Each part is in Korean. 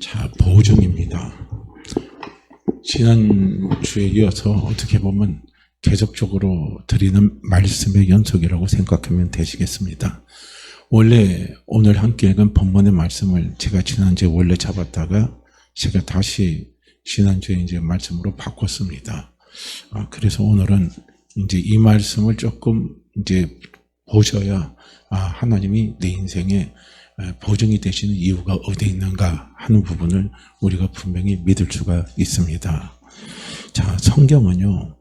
자, 보증입니다. 지난주에 이어서 어떻게 보면 계속적으로 드리는 말씀의 연속이라고 생각하면 되시겠습니다. 원래 오늘 함께 읽은 본문의 말씀을 제가 지난주에 원래 잡았다가 제가 다시 지난주에 이제 말씀으로 바꿨습니다. 그래서 오늘은 이제 이 말씀을 조금 이제 보셔야 하나님이 내 인생에 보증이 되시는 이유가 어디 있는가 하는 부분을 우리가 분명히 믿을 수가 있습니다. 자, 성경은요,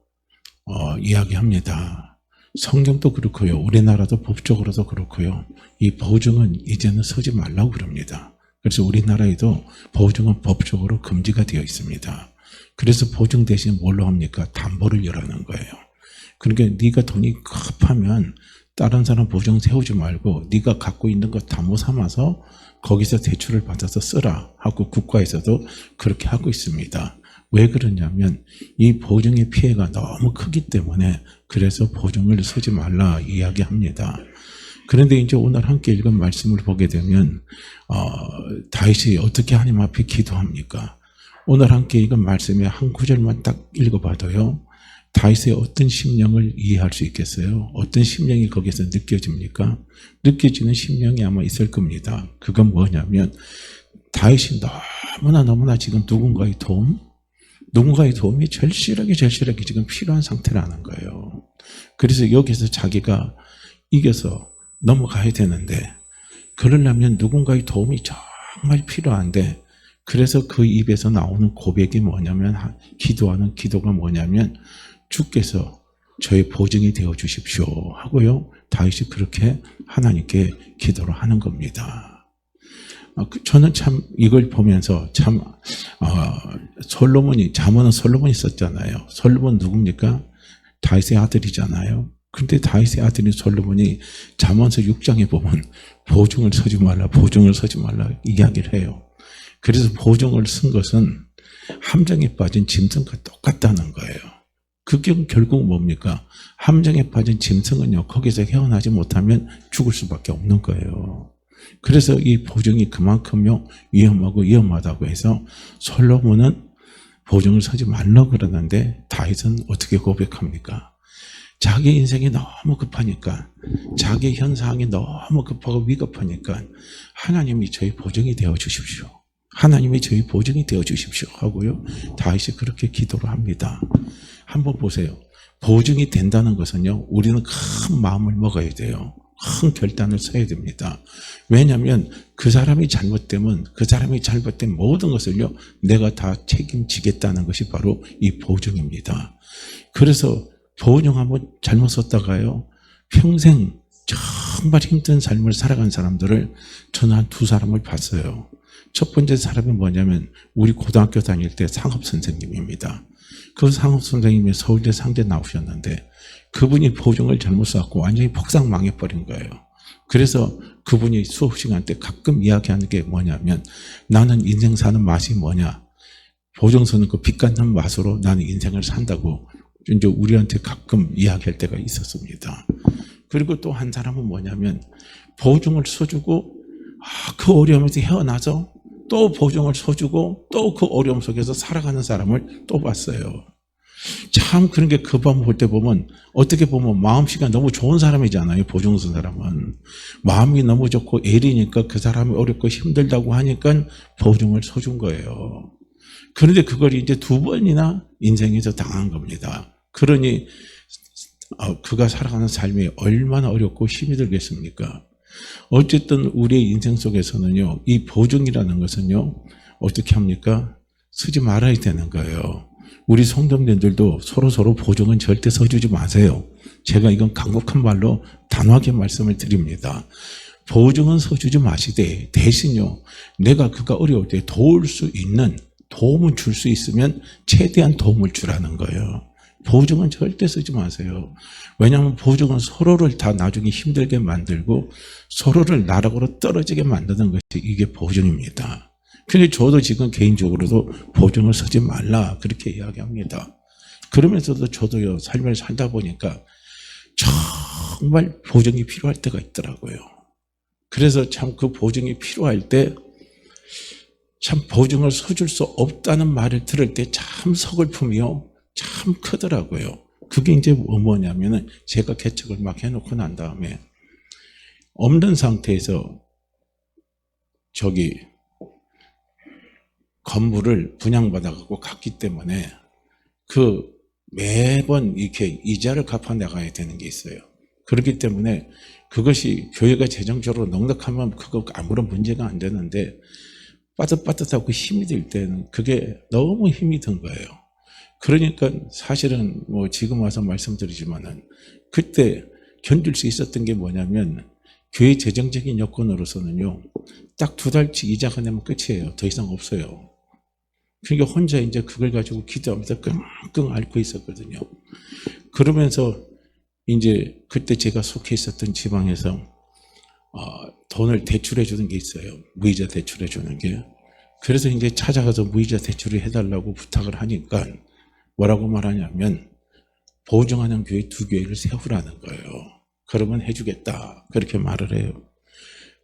이야기합니다. 성경도 그렇고요, 우리나라도 법적으로도 그렇고요, 이 보증은 이제는 서지 말라고 그럽니다. 그래서 우리나라에도 보증은 법적으로 금지가 되어 있습니다. 그래서 보증 대신 뭘로 합니까? 담보를 열어놓은 거예요. 그러니까 네가 돈이 급하면 다른 사람 보증 세우지 말고 네가 갖고 있는 거 담보 삼아서 거기서 대출을 받아서 쓰라 하고 국가에서도 그렇게 하고 있습니다. 왜 그러냐면 이 보증의 피해가 너무 크기 때문에 그래서 보증을 쓰지 말라 이야기합니다. 그런데 이제 오늘 함께 읽은 말씀을 보게 되면 다윗이 어떻게 하나님 앞에 기도합니까? 오늘 함께 읽은 말씀의 한 구절만 딱 읽어봐도요, 다윗의 어떤 심령을 이해할 수 있겠어요? 어떤 심령이 거기서 느껴집니까? 느껴지는 심령이 아마 있을 겁니다. 그건 뭐냐면 다윗이 너무나 지금 누군가의 도움이 절실하게 지금 필요한 상태라는 거예요. 그래서 여기서 자기가 이겨서 넘어가야 되는데, 그러려면 누군가의 도움이 정말 필요한데, 그래서 그 입에서 나오는 고백이 뭐냐면, 기도하는 기도가 뭐냐면, 주께서 저의 보증이 되어 주십시오 하고요, 다윗이 그렇게 하나님께 기도를 하는 겁니다. 저는 참 이걸 보면서 참 잠언은 솔로몬이 썼잖아요. 솔로몬 누굽니까? 다윗의 아들이잖아요. 근데 다윗의 아들인 솔로몬이 잠언서 6장에 보면 보증을 서지 말라 이야기를 해요. 그래서 보증을 쓴 것은 함정에 빠진 짐승과 똑같다는 거예요. 그게 결국 뭡니까? 함정에 빠진 짐승은요, 거기서 헤어나지 못하면 죽을 수밖에 없는 거예요. 그래서 이 보증이 그만큼요 위험하다고 해서 솔로몬은 보증을 서지 말라고 그러는데, 다윗은 어떻게 고백합니까? 자기 인생이 너무 급하니까, 자기 현상이 너무 급하고 위급하니까 하나님이 저희 보증이 되어 주십시오. 하나님이 저희 보증이 되어 주십시오 하고요, 다윗이 그렇게 기도를 합니다. 한번 보세요. 보증이 된다는 것은요, 우리는 큰 마음을 먹어야 돼요. 큰 결단을 써야 됩니다. 왜냐하면 그 사람이 잘못된 모든 것을요, 내가 다 책임지겠다는 것이 바로 이 보증입니다. 그래서 보증 한번 잘못 썼다가요, 평생 정말 힘든 삶을 살아간 사람들을 저는 한 두 사람을 봤어요. 첫 번째 사람이 뭐냐면 우리 고등학교 다닐 때 상업 선생님입니다. 그 상업 선생님이 서울대 상대 나오셨는데 그분이 보증을 잘못 써갖고 완전히 폭삭 망해버린 거예요. 그래서 그분이 수업 시간 때 가끔 이야기하는 게 뭐냐면, 나는 인생 사는 맛이 뭐냐, 보증 서는 그 빚 갚는 맛으로 나는 인생을 산다고 이제 우리한테 가끔 이야기할 때가 있었습니다. 그리고 또 한 사람은 뭐냐면 보증을 써주고 그 어려움에서 헤어나서 또 보증을 써주고 또 그 어려움 속에서 살아가는 사람을 또 봤어요. 참, 그런 게 그 방 볼 때 보면 어떻게 보면 마음씨가 너무 좋은 사람이잖아요. 보증 쓴 사람은 마음이 너무 좋고 애리니까 그 사람이 어렵고 힘들다고 하니까 보증을 써준 거예요. 그런데 그걸 이제 두 번이나 인생에서 당한 겁니다. 그러니 그가 살아가는 삶이 얼마나 어렵고 힘이 들겠습니까? 어쨌든 우리의 인생 속에서는요, 이 보증이라는 것은요, 어떻게 합니까? 쓰지 말아야 되는 거예요. 우리 성도님들도 서로 보증은 절대 써주지 마세요. 제가 이건 강력한 말로 단호하게 말씀을 드립니다. 보증은 써주지 마시되 대신요, 내가 그가 어려울 때 도울 수 있는 도움을 줄 수 있으면 최대한 도움을 주라는 거예요. 보증은 절대 쓰지 마세요. 왜냐하면 보증은 서로를 다 나중에 힘들게 만들고 서로를 나락으로 떨어지게 만드는 것이 이게 보증입니다. 근데 저도 지금 개인적으로도 보증을 쓰지 말라 그렇게 이야기합니다. 그러면서도 저도요, 삶을 살다 보니까 정말 보증이 필요할 때가 있더라고요. 그래서 참 그 보증이 필요할 때 참 보증을 서줄 수 없다는 말을 들을 때 참 서글픔이요. 참 크더라고요. 그게 이제 뭐냐면은 제가 개척을 막 해놓고 난 다음에 없는 상태에서 건물을 분양받아갖고 갔기 때문에 매번 이렇게 이자를 갚아 나가야 되는 게 있어요. 그렇기 때문에 그것이 교회가 재정적으로 넉넉하면 그거 아무런 문제가 안 되는데 빠듯빠듯하고 힘이 들 때는 그게 너무 힘이 든 거예요. 그러니까 사실은 뭐 지금 와서 말씀드리지만은 그때 견딜 수 있었던 게 뭐냐면 교회 재정적인 여건으로서는요, 딱 2달치 이자가 내면 끝이에요. 더 이상 없어요. 그러니까 혼자 이제 그걸 가지고 기도하면서 끙끙 앓고 있었거든요. 그러면서 이제 그때 제가 속해 있었던 지방에서 돈을 대출해 주는 게 있어요. 무이자 대출해 주는 게. 그래서 이제 찾아가서 무이자 대출을 해달라고 부탁을 하니까 뭐라고 말하냐면 보증하는 교회 2교회를 세우라는 거예요. 그러면 해주겠다. 그렇게 말을 해요.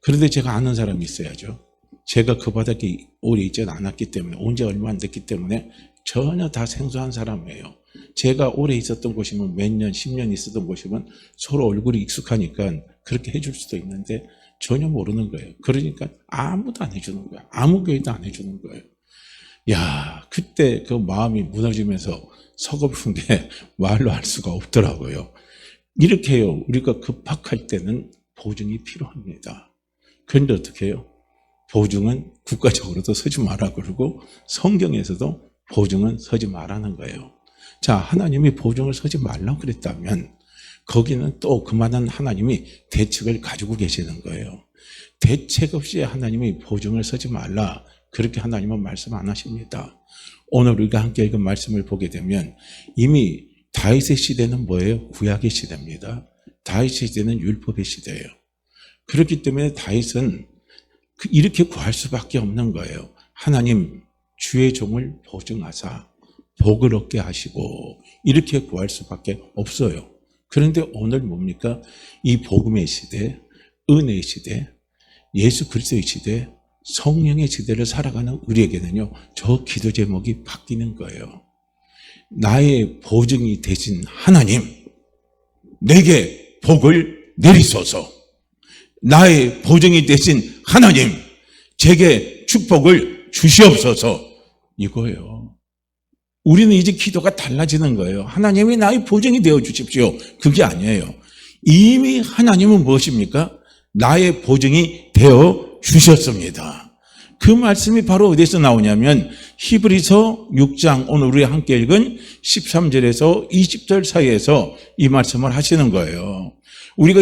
그런데 제가 아는 사람이 있어야죠. 제가 그 바닥에 오래 있지 않았기 때문에, 온 지 얼마 안 됐기 때문에 전혀 다 생소한 사람이에요. 제가 오래 있었던 곳이면 몇 년, 10년 있었던 곳이면 서로 얼굴이 익숙하니까 그렇게 해줄 수도 있는데 전혀 모르는 거예요. 그러니까 아무도 안 해주는 거예요. 아무 교회도 안 해주는 거예요. 야, 그때 그 마음이 무너지면서 서글픈 게 말로 할 수가 없더라고요. 이렇게 해요. 우리가 급박할 때는 보증이 필요합니다. 그런데 어떻게 해요? 보증은 국가적으로도 서지 마라 그러고 성경에서도 보증은 서지 말라는 거예요. 자, 하나님이 보증을 서지 말라고 그랬다면 거기는 또 그만한 하나님이 대책을 가지고 계시는 거예요. 대책 없이 하나님이 보증을 서지 말라, 그렇게 하나님은 말씀 안 하십니다. 오늘 우리가 함께 읽은 말씀을 보게 되면 이미 다윗의 시대는 뭐예요? 구약의 시대입니다. 다윗의 시대는 율법의 시대예요. 그렇기 때문에 다윗은 이렇게 구할 수밖에 없는 거예요. 하나님, 주의 종을 보증하사 복을 얻게 하시고, 이렇게 구할 수밖에 없어요. 그런데 오늘 뭡니까? 이 복음의 시대, 은혜의 시대, 예수 그리스도의 시대, 성령의 시대를 살아가는 우리에게는요, 저 기도 제목이 바뀌는 거예요. 나의 보증이 되신 하나님, 내게 복을 내리소서. 나의 보증이 되신 하나님, 제게 축복을 주시옵소서. 이거예요. 우리는 이제 기도가 달라지는 거예요. 하나님이 나의 보증이 되어 주십시오. 그게 아니에요. 이미 하나님은 무엇입니까? 나의 보증이 되어 주셨습니다. 그 말씀이 바로 어디서 나오냐면 히브리서 6장, 오늘 우리 함께 읽은 13절에서 20절 사이에서 이 말씀을 하시는 거예요. 우리가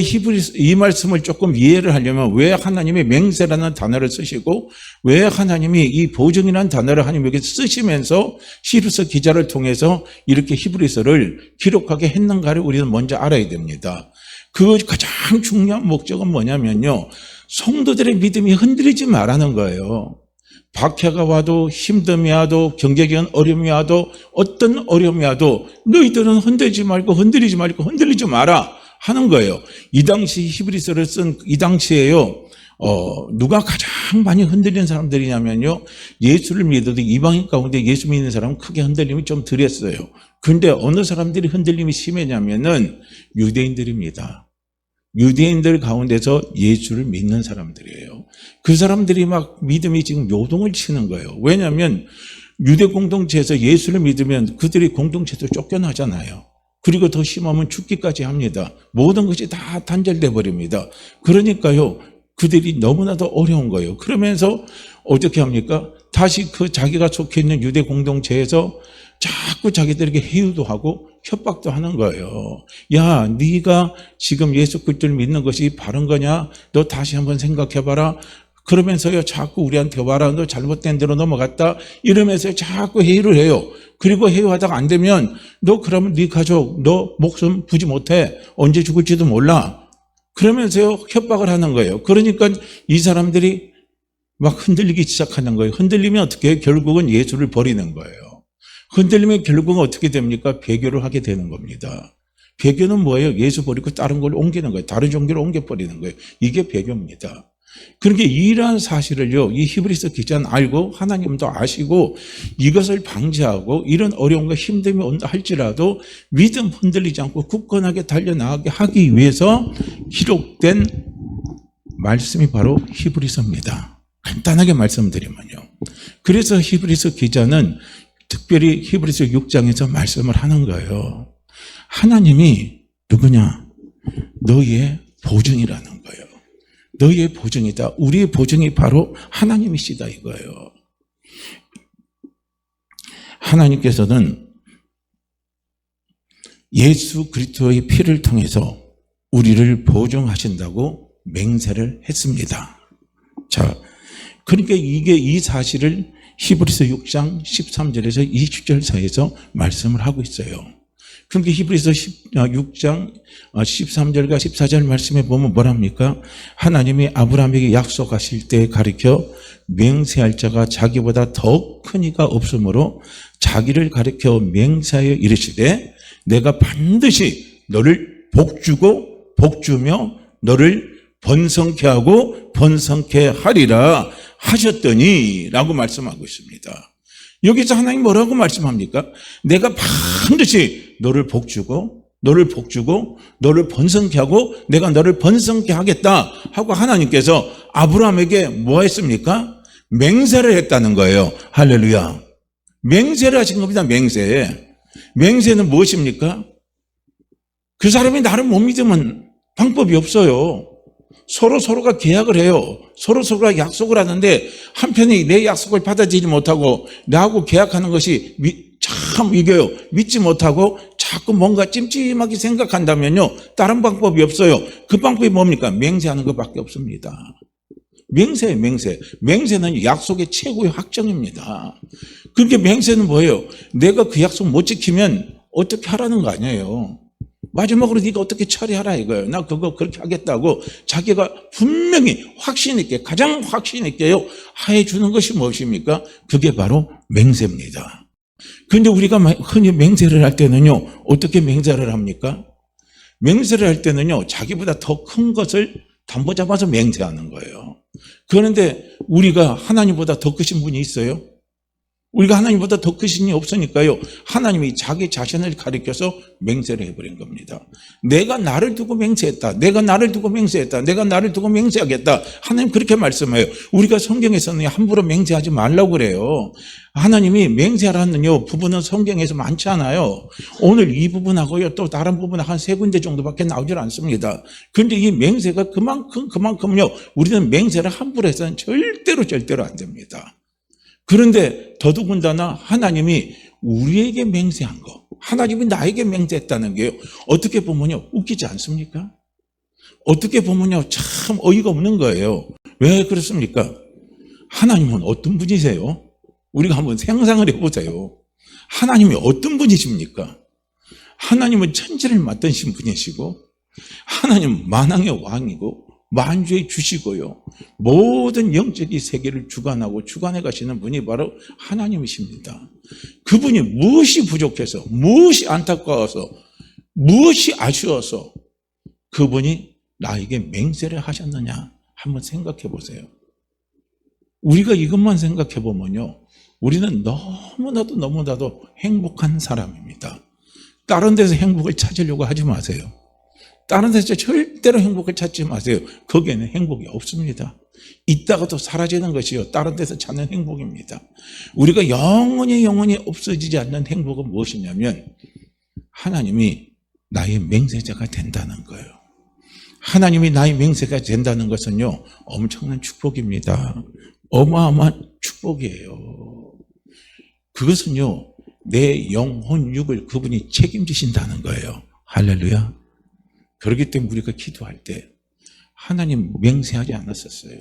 이 말씀을 조금 이해를 하려면 왜 하나님이 맹세라는 단어를 쓰시고 왜 하나님이 이 보증이라는 단어를 하나님에게 쓰시면서 히브리서 기자를 통해서 이렇게 히브리서를 기록하게 했는가를 우리는 먼저 알아야 됩니다. 그 가장 중요한 목적은 뭐냐면요, 성도들의 믿음이 흔들리지 말라는 거예요. 박해가 와도 힘듦이 와도 경제적인 어려움이 와도 어떤 어려움이 와도 너희들은 흔들리지 마라 하는 거예요. 이 당시 히브리서를 쓴 이 당시에요, 누가 가장 많이 흔들리는 사람들이냐면요, 예수를 믿어도 이방인 가운데 예수 믿는 사람은 크게 흔들림이 좀 덜했어요. 그런데 어느 사람들이 흔들림이 심했냐면은 유대인들입니다. 유대인들 가운데서 예수를 믿는 사람들이에요. 그 사람들이 막 믿음이 지금 요동을 치는 거예요. 왜냐하면 유대 공동체에서 예수를 믿으면 그들이 공동체에서 쫓겨나잖아요. 그리고 더 심하면 죽기까지 합니다. 모든 것이 다 단절돼 버립니다. 그러니까요, 그들이 너무나도 어려운 거예요. 그러면서 어떻게 합니까? 다시 그 자기가 속해 있는 유대 공동체에서 자꾸 자기들에게 해유도 하고 협박도 하는 거예요. 야, 네가 지금 예수 그리스도를 믿는 것이 바른 거냐? 너 다시 한번 생각해봐라. 그러면서요, 자꾸 우리한테 와라. 너 잘못된 대로 넘어갔다. 이러면서 자꾸 회유를 해요. 그리고 회유하다가 안 되면 너 그러면 네 가족, 너 목숨 부지 못해. 언제 죽을지도 몰라. 그러면서요, 협박을 하는 거예요. 그러니까 이 사람들이 막 흔들리기 시작하는 거예요. 흔들리면 어떻게 해요? 결국은 예수를 버리는 거예요. 흔들리면 결국은 어떻게 됩니까? 배교를 하게 되는 겁니다. 배교는 뭐예요? 예수 버리고 다른 걸 옮기는 거예요. 다른 종교를 옮겨버리는 거예요. 이게 배교입니다. 그렇게 이러한 사실을요, 이 히브리서 기자는 알고 하나님도 아시고 이것을 방지하고 이런 어려움과 힘듦이 온다 할지라도 믿음 흔들리지 않고 굳건하게 달려나가게 하기 위해서 기록된 말씀이 바로 히브리서입니다. 간단하게 말씀드리면요. 그래서 히브리서 기자는 특별히 히브리서 6장에서 말씀을 하는 거예요. 하나님이 누구냐? 너희의 보증이라는 거예요. 너희의 보증이다. 우리의 보증이 바로 하나님이시다 이거예요. 하나님께서는 예수 그리스도의 피를 통해서 우리를 보증하신다고 맹세를 했습니다. 자, 그러니까 이 사실을 히브리서 6장 13절에서 20절 사이에서 말씀을 하고 있어요. 그러니까 히브리서 6장 13절과 14절 말씀에 보면 뭐랍니까? 하나님이 아브라함에게 약속하실 때 가리켜 맹세할 자가 자기보다 더 큰 이가 없으므로 자기를 가리켜 맹세하여 이르시되 내가 반드시 너를 복주고 복주며 너를 번성케 하고 번성케 하리라 하셨더니 라고 말씀하고 있습니다. 여기서 하나님 뭐라고 말씀합니까? 내가 반드시 너를 복주고 너를 번성케 하고 내가 너를 번성케 하겠다 하고 하나님께서 아브라함에게 뭐 했습니까? 맹세를 했다는 거예요. 할렐루야. 맹세를 하신 겁니다. 맹세는 무엇입니까? 그 사람이 나를 못 믿으면 방법이 없어요. 서로가 계약을 해요. 서로가 약속을 하는데 한편이 내 약속을 받아들이지 못하고 나하고 계약하는 것이 참 이게요. 믿지 못하고 자꾸 뭔가 찜찜하게 생각한다면요. 다른 방법이 없어요. 그 방법이 뭡니까? 맹세하는 것밖에 없습니다. 맹세예요, 맹세. 맹세는 약속의 최고의 확정입니다. 그렇게 맹세는 뭐예요? 내가 그 약속 못 지키면 어떻게 하라는 거 아니에요. 마지막으로 네가 어떻게 처리하라 이거예요. 나 그거 그렇게 하겠다고 자기가 분명히 확신 있게 가장 확신 있게요 하해 주는 것이 무엇입니까? 그게 바로 맹세입니다. 그런데 우리가 흔히 맹세를 할 때는요 어떻게 맹세를 합니까? 맹세를 할 때는요 자기보다 더 큰 것을 담보 잡아서 맹세하는 거예요. 그런데 우리가 하나님보다 더 크신 분이 있어요? 우리가 하나님보다 더 크신 분이 없으니까요. 하나님이 자기 자신을 가리켜서 맹세를 해버린 겁니다. 내가 나를 두고 맹세했다. 내가 나를 두고 맹세하겠다. 하나님 그렇게 말씀해요. 우리가 성경에서는 함부로 맹세하지 말라고 그래요. 하나님이 맹세하라는요 부분은 성경에서 많지 않아요. 오늘 이 부분하고요 또 다른 부분 한 3군데 정도밖에 나오질 않습니다. 그런데 이 맹세가 그만큼요 우리는 맹세를 함부로 해서는 절대로 안 됩니다. 그런데 더더군다나 하나님이 우리에게 맹세한 거, 하나님이 나에게 맹세했다는 게요. 어떻게 보면요, 웃기지 않습니까? 어떻게 보면요, 참 어이가 없는 거예요. 왜 그렇습니까? 하나님은 어떤 분이세요? 우리가 한번 상상을 해보세요. 하나님이 어떤 분이십니까? 하나님은 천지를 맡으신 분이시고, 하나님은 만왕의 왕이고, 만주의 주시고요. 모든 영적인 세계를 주관해 가시는 분이 바로 하나님이십니다. 그분이 무엇이 부족해서, 무엇이 안타까워서, 무엇이 아쉬워서 그분이 나에게 맹세를 하셨느냐 한번 생각해 보세요. 우리가 이것만 생각해 보면요. 우리는 너무나도 행복한 사람입니다. 다른 데서 행복을 찾으려고 하지 마세요. 다른 데서 절대로 행복을 찾지 마세요. 거기에는 행복이 없습니다. 있다가도 사라지는 것이요. 다른 데서 찾는 행복입니다. 우리가 영원히 없어지지 않는 행복은 무엇이냐면 하나님이 나의 맹세자가 된다는 거예요. 하나님이 나의 맹세가 된다는 것은요. 엄청난 축복입니다. 어마어마한 축복이에요. 그것은요. 내 영혼 육을 그분이 책임지신다는 거예요. 할렐루야. 그렇기 때문에 우리가 기도할 때 하나님 맹세하지 않았었어요.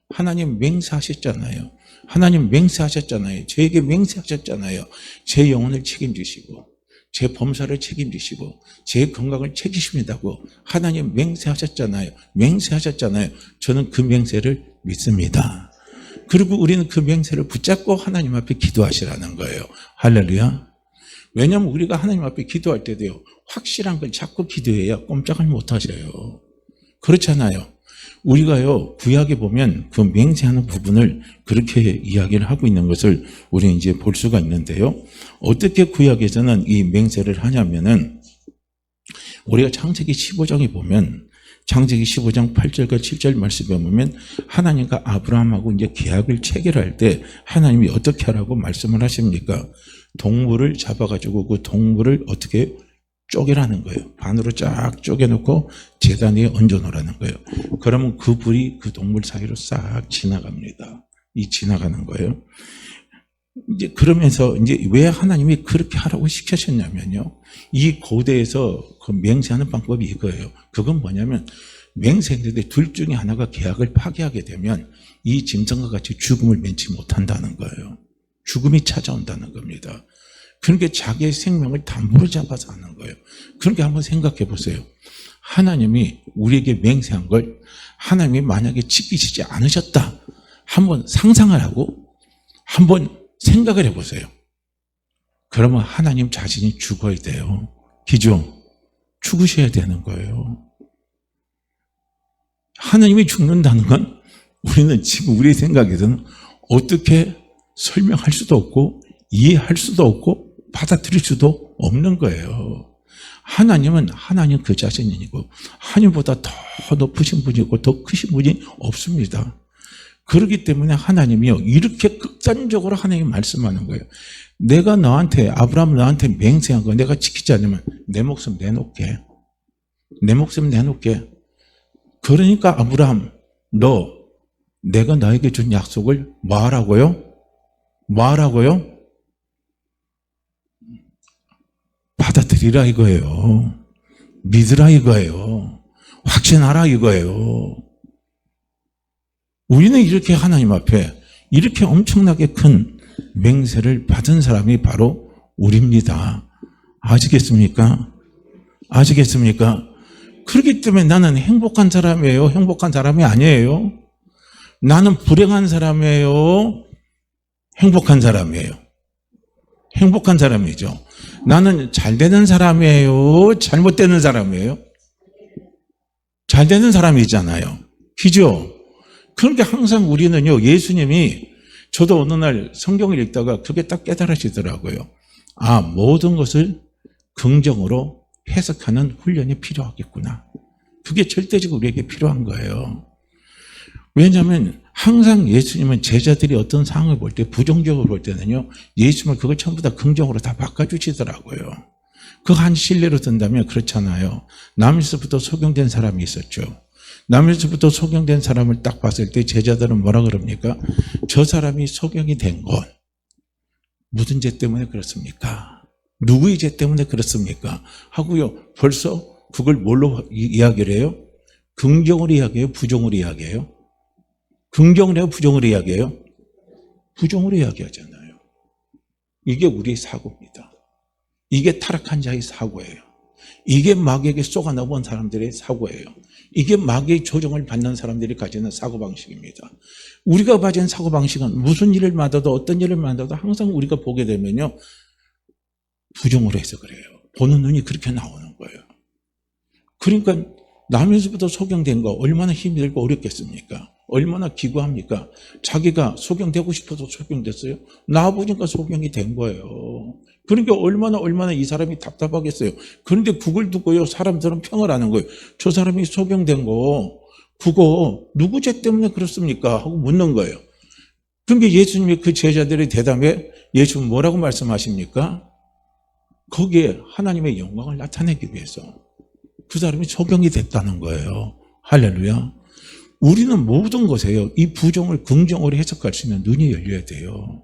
하나님 맹세하셨잖아요. 하나님 맹세하셨잖아요. 저에게 맹세하셨잖아요. 제 영혼을 책임지시고 제 범사를 책임지시고 제 건강을 책임지신다고 하나님 맹세하셨잖아요. 저는 그 맹세를 믿습니다. 그리고 우리는 그 맹세를 붙잡고 하나님 앞에 기도하시라는 거예요. 할렐루야. 왜냐하면 우리가 하나님 앞에 기도할 때도요. 확실한 걸 자꾸 기도해야 꼼짝을 못 하셔요. 그렇잖아요. 우리가요, 구약에 보면 그 맹세하는 부분을 그렇게 이야기를 하고 있는 것을 우리는 이제 볼 수가 있는데요. 어떻게 구약에서는 이 맹세를 하냐면은, 우리가 창세기 15장에 보면, 창세기 15장 8절과 7절 말씀에 보면 하나님과 아브라함하고 이제 계약을 체결할 때 하나님이 어떻게 하라고 말씀을 하십니까? 동물을 잡아가지고 그 동물을 어떻게 쪼개라는 거예요. 반으로 쫙 쪼개놓고 제단 위에 얹어놓으라는 거예요. 그러면 그 불이 그 동물 사이로 싹 지나갑니다. 이 지나가는 거예요. 이제 그러면서 이제 왜 하나님이 그렇게 하라고 시키셨냐면요. 이 고대에서 그 맹세하는 방법이 이거예요. 그건 뭐냐면 맹세했는데 둘 중에 하나가 계약을 파기하게 되면 이 짐승과 같이 죽음을 면치 못한다는 거예요. 죽음이 찾아온다는 겁니다. 그러니까 자기의 생명을 담보로 잡아서 하는 거예요. 그러니까 한번 생각해 보세요. 하나님이 우리에게 맹세한 걸 하나님이 만약에 지키시지 않으셨다. 한번 상상을 하고 한번 생각을 해보세요. 그러면 하나님 자신이 죽어야 돼요. 기죠? 죽으셔야 되는 거예요. 하나님이 죽는다는 건 우리는 지금 우리 생각에서는 어떻게 설명할 수도 없고 이해할 수도 없고 받아들일 수도 없는 거예요. 하나님은 하나님 그 자신이고 하나님보다 더 높으신 분이고 더 크신 분이 없습니다. 그렇기 때문에 하나님이요 이렇게 극단적으로 하나님 말씀하는 거예요. 내가 너한테 아브라함 너한테 맹세한 거 내가 지키지 않으면 내 목숨 내놓게. 내 목숨 내놓게. 그러니까 아브라함 너 내가 너에게 준 약속을 뭐 하라고요? 뭐 하라고요? 받아들이라 이거예요. 믿으라 이거예요. 확신하라 이거예요. 우리는 이렇게 하나님 앞에 이렇게 엄청나게 큰 맹세를 받은 사람이 바로 우리입니다. 아시겠습니까? 아시겠습니까? 그렇기 때문에 나는 행복한 사람이에요? 행복한 사람이 아니에요? 나는 불행한 사람이에요? 행복한 사람이에요? 행복한 사람이죠. 나는 잘 되는 사람이에요? 잘못되는 사람이에요? 잘 되는 사람이잖아요. 그죠? 그러니까 항상 우리는요, 예수님이 저도 어느 날 성경을 읽다가 그게 딱 깨달으시더라고요. 아, 모든 것을 긍정으로 해석하는 훈련이 필요하겠구나. 그게 절대적으로 우리에게 필요한 거예요. 왜냐하면 항상 예수님은 제자들이 어떤 상황을 볼 때 부정적으로 볼 때는요, 예수님은 그걸 전부 다 긍정으로 다 바꿔주시더라고요. 그거 한 신뢰로 든다면 그렇잖아요. 남에서부터 소경된 사람이 있었죠. 남에서부터 소경된 사람을 딱 봤을 때 제자들은 뭐라 그럽니까? 저 사람이 소경이 된 건 무슨 죄 때문에 그렇습니까? 누구의 죄 때문에 그렇습니까? 하고요. 벌써 그걸 뭘로 이야기를 해요? 긍정으로 이야기해요? 부정으로 이야기해요? 긍정으로 해요? 부정으로 이야기해요? 부정으로 이야기하잖아요. 이게 우리의 사고입니다. 이게 타락한 자의 사고예요. 이게 마귀에게 쏘가 넘어온 사람들의 사고예요. 이게 마귀의 조정을 받는 사람들이 가지는 사고방식입니다. 우리가 가진 사고방식은 무슨 일을 만나도 어떤 일을 만나도 항상 우리가 보게 되면요. 부정으로 해서 그래요. 보는 눈이 그렇게 나오는 거예요. 그러니까 남에서부터 소경된 거 얼마나 힘이 들고 어렵겠습니까? 얼마나 기구합니까? 자기가 소경되고 싶어서 소경됐어요? 나와보니까 소경이 된 거예요. 그러니까 얼마나 이 사람이 답답하겠어요. 그런데 그걸 두고요, 사람들은 평을 하는 거예요. 저 사람이 소경된 거, 그거 누구 죄 때문에 그렇습니까? 하고 묻는 거예요. 그러니까 예수님이 그 제자들의 대답에 예수님은 뭐라고 말씀하십니까? 거기에 하나님의 영광을 나타내기 위해서 그 사람이 소경이 됐다는 거예요. 할렐루야. 우리는 모든 것에요, 이 부정을 긍정으로 해석할 수 있는 눈이 열려야 돼요.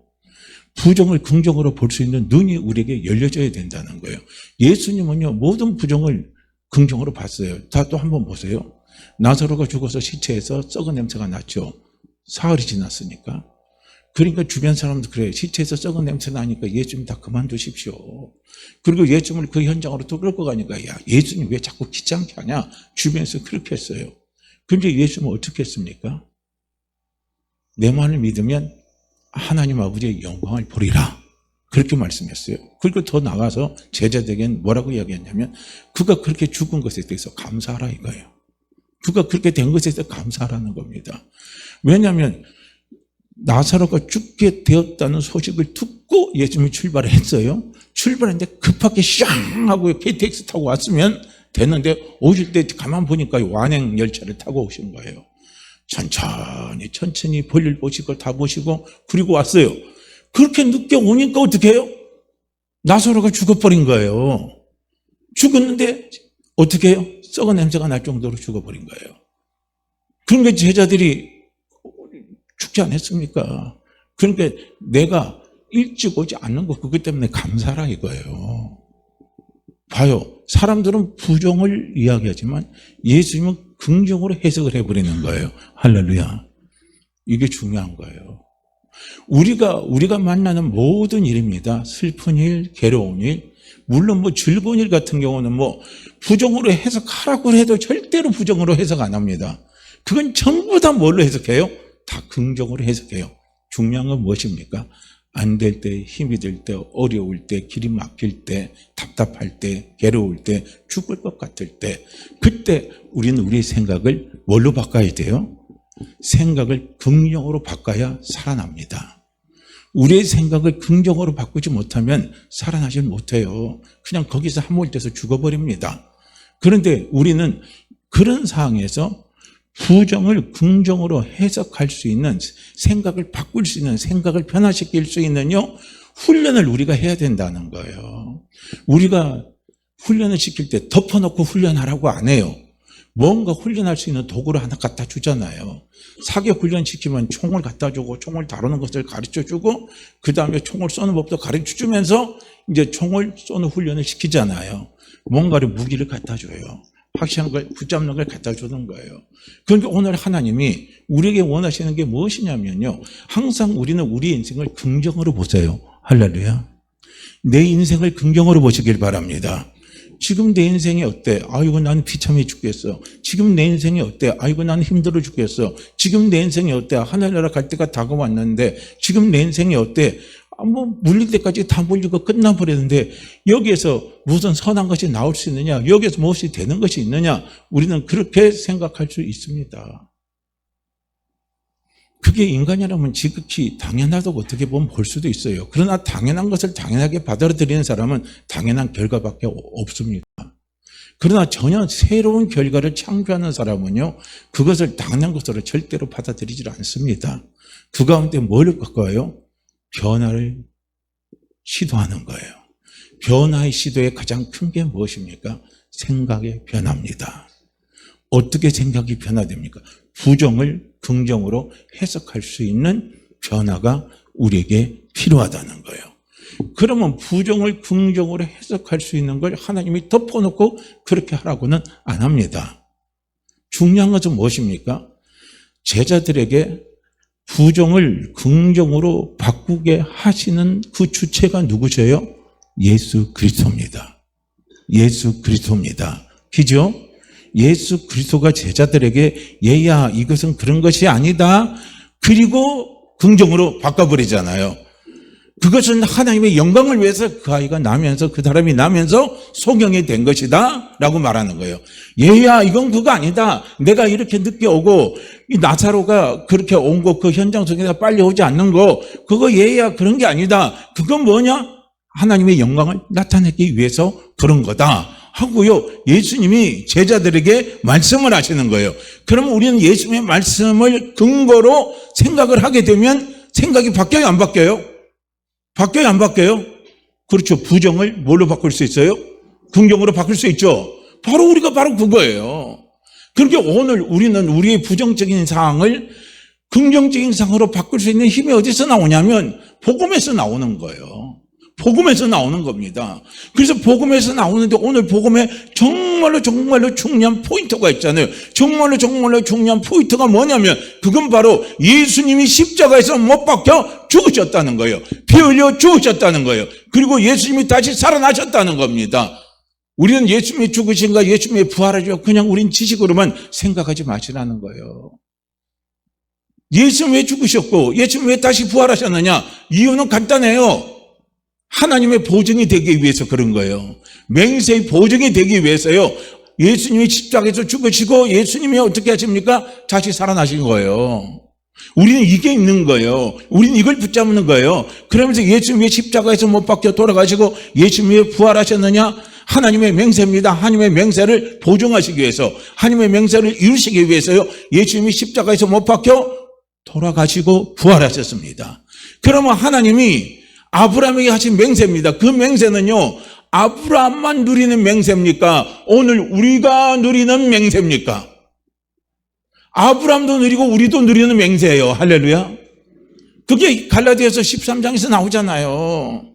부정을 긍정으로 볼 수 있는 눈이 우리에게 열려져야 된다는 거예요. 예수님은요, 모든 부정을 긍정으로 봤어요. 다 또 한번 보세요. 나사로가 죽어서 시체에서 썩은 냄새가 났죠. 사흘이 지났으니까. 그러니까 주변 사람도 그래요. 시체에서 썩은 냄새 나니까 예수님 다 그만두십시오. 그리고 예수님을 그 현장으로 또 끌고 가니까 야, 예수님 왜 자꾸 귀찮게 하냐? 주변에서 그렇게 했어요. 그런데 예수님은 어떻게 했습니까? 내 말을 믿으면 하나님 아버지의 영광을 보리라. 그렇게 말씀했어요. 그리고 더 나가서 제자들에게는 뭐라고 이야기했냐면 그가 그렇게 죽은 것에 대해서 감사하라 이거예요. 그가 그렇게 된 것에 대해서 감사하라는 겁니다. 왜냐하면 나사로가 죽게 되었다는 소식을 듣고 예수님이 출발을 했어요. 출발했는데 급하게 샹 하고 KTX 타고 왔으면 됐는데 오실 때 가만 보니까 완행 열차를 타고 오신 거예요. 천천히 볼일 보시고 다 보시고 그리고 왔어요. 그렇게 늦게 오니까 어떻게 해요? 나사로가 죽어버린 거예요. 죽었는데 어떻게 해요? 썩은 냄새가 날 정도로 죽어버린 거예요. 그러니까 제자들이 죽지 않았습니까? 그러니까 내가 일찍 오지 않는 거 그것 때문에 감사라 이거예요. 봐요. 사람들은 부정을 이야기하지만 예수님은 긍정으로 해석을 해버리는 거예요. 할렐루야. 이게 중요한 거예요. 우리가 만나는 모든 일입니다. 슬픈 일, 괴로운 일, 물론 즐거운 일 같은 경우는 부정으로 해석하라고 해도 절대로 부정으로 해석 안 합니다. 그건 전부 다 뭘로 해석해요? 다 긍정으로 해석해요. 중요한 건 무엇입니까? 안 될 때, 힘이 들 때, 어려울 때, 길이 막힐 때, 답답할 때, 괴로울 때, 죽을 것 같을 때, 그때 우리는 우리의 생각을 뭘로 바꿔야 돼요? 생각을 긍정으로 바꿔야 살아납니다. 우리의 생각을 긍정으로 바꾸지 못하면 살아나질 못해요. 그냥 거기서 함몰돼서 죽어버립니다. 그런데 우리는 그런 상황에서 부정을 긍정으로 해석할 수 있는, 생각을 바꿀 수 있는, 생각을 변화시킬 수 있는 훈련을 우리가 해야 된다는 거예요. 우리가 훈련을 시킬 때 덮어놓고 훈련하라고 안 해요. 뭔가 훈련할 수 있는 도구를 하나 갖다 주잖아요. 사격 훈련 시키면 총을 갖다 주고 총을 다루는 것을 가르쳐 주고 그 다음에 총을 쏘는 법도 가르쳐 주면서 이제 총을 쏘는 훈련을 시키잖아요. 뭔가를 무기를 갖다 줘요. 확실한 걸 붙잡는 걸 갖다 주는 거예요. 그러니까 오늘 하나님이 우리에게 원하시는 게 무엇이냐면요. 항상 우리는 우리 인생을 긍정으로 보세요. 할렐루야. 내 인생을 긍정으로 보시길 바랍니다. 지금 내 인생이 어때? 아이고 나는 비참해 죽겠어. 지금 내 인생이 어때? 아이고 나는 힘들어 죽겠어. 지금 내 인생이 어때? 하늘나라 갈 때가 다가왔는데 지금 내 인생이 어때? 물릴 때까지 다 물리고 끝나버렸는데 여기에서 무슨 선한 것이 나올 수 있느냐? 여기에서 무엇이 되는 것이 있느냐? 우리는 그렇게 생각할 수 있습니다. 그게 인간이라면 지극히 당연하다고 어떻게 보면 볼 수도 있어요. 그러나 당연한 것을 당연하게 받아들이는 사람은 당연한 결과밖에 없습니다. 그러나 전혀 새로운 결과를 창조하는 사람은요, 그것을 당연한 것으로 절대로 받아들이질 않습니다. 그 가운데 뭘 바꿔요? 변화를 시도하는 거예요. 변화의 시도의 가장 큰 게 무엇입니까? 생각의 변화입니다. 어떻게 생각이 변화됩니까? 부정을 긍정으로 해석할 수 있는 변화가 우리에게 필요하다는 거예요. 그러면 부정을 긍정으로 해석할 수 있는 걸 하나님이 덮어놓고 그렇게 하라고는 안 합니다. 중요한 것은 무엇입니까? 제자들에게 부정을 긍정으로 바꾸게 하시는 그 주체가 누구세요? 예수 그리스도입니다. 예수 그리스도입니다. 그죠? 예수 그리스도가 제자들에게 얘야 이것은 그런 것이 아니다. 그리고 긍정으로 바꿔버리잖아요. 그것은 하나님의 영광을 위해서 그 아이가 나면서 그 사람이 나면서 소경이 된 것이다 라고 말하는 거예요. 얘야 이건 그거 아니다. 내가 이렇게 늦게 오고 이 나사로가 그렇게 온 거 그 현장 속에서 빨리 오지 않는 거 그거 얘야 그런 게 아니다. 그건 뭐냐? 하나님의 영광을 나타내기 위해서 그런 거다 하고요. 예수님이 제자들에게 말씀을 하시는 거예요. 그러면 우리는 예수님의 말씀을 근거로 생각을 하게 되면 생각이 바뀌어요, 안 바뀌어요? 바뀌어요, 안 바뀌어요? 그렇죠. 부정을 뭘로 바꿀 수 있어요? 긍정으로 바꿀 수 있죠. 바로 우리가 바로 그거예요. 그렇게 오늘 우리는 우리의 부정적인 상황을 긍정적인 상황으로 바꿀 수 있는 힘이 어디서 나오냐면 복음에서 나오는 거예요. 복음에서 나오는 겁니다. 그래서 복음에서 나오는데 오늘 복음에 정말로 중요한 포인트가 있잖아요. 정말로 중요한 포인트가 뭐냐면 그건 바로 예수님이 십자가에서 못 박혀 죽으셨다는 거예요. 피 흘려 죽으셨다는 거예요. 그리고 예수님이 다시 살아나셨다는 겁니다. 우리는 예수님이 죽으신가 예수님이 부활하죠. 그냥 우린 지식으로만 생각하지 마시라는 거예요. 예수님 왜 죽으셨고 예수님 왜 다시 부활하셨느냐? 이유는 간단해요. 하나님의 보증이 되기 위해서 그런 거예요. 맹세의 보증이 되기 위해서요. 예수님이 십자가에서 죽으시고 예수님이 어떻게 하십니까? 다시 살아나신 거예요. 우리는 이게 있는 거예요. 우리는 이걸 붙잡는 거예요. 그러면서 예수님이 십자가에서 못 박혀 돌아가시고 예수님이 왜 부활하셨느냐? 하나님의 맹세입니다. 하나님의 맹세를 보증하시기 위해서, 하나님의 맹세를 이루시기 위해서요. 예수님이 십자가에서 못 박혀 돌아가시고 부활하셨습니다. 그러면 하나님이 아브라함에게 하신 맹세입니다. 그 맹세는요, 아브라함만 누리는 맹세입니까? 오늘 우리가 누리는 맹세입니까? 아브라함도 누리고 우리도 누리는 맹세예요. 할렐루야. 그게 갈라디아서 13장에서 나오잖아요.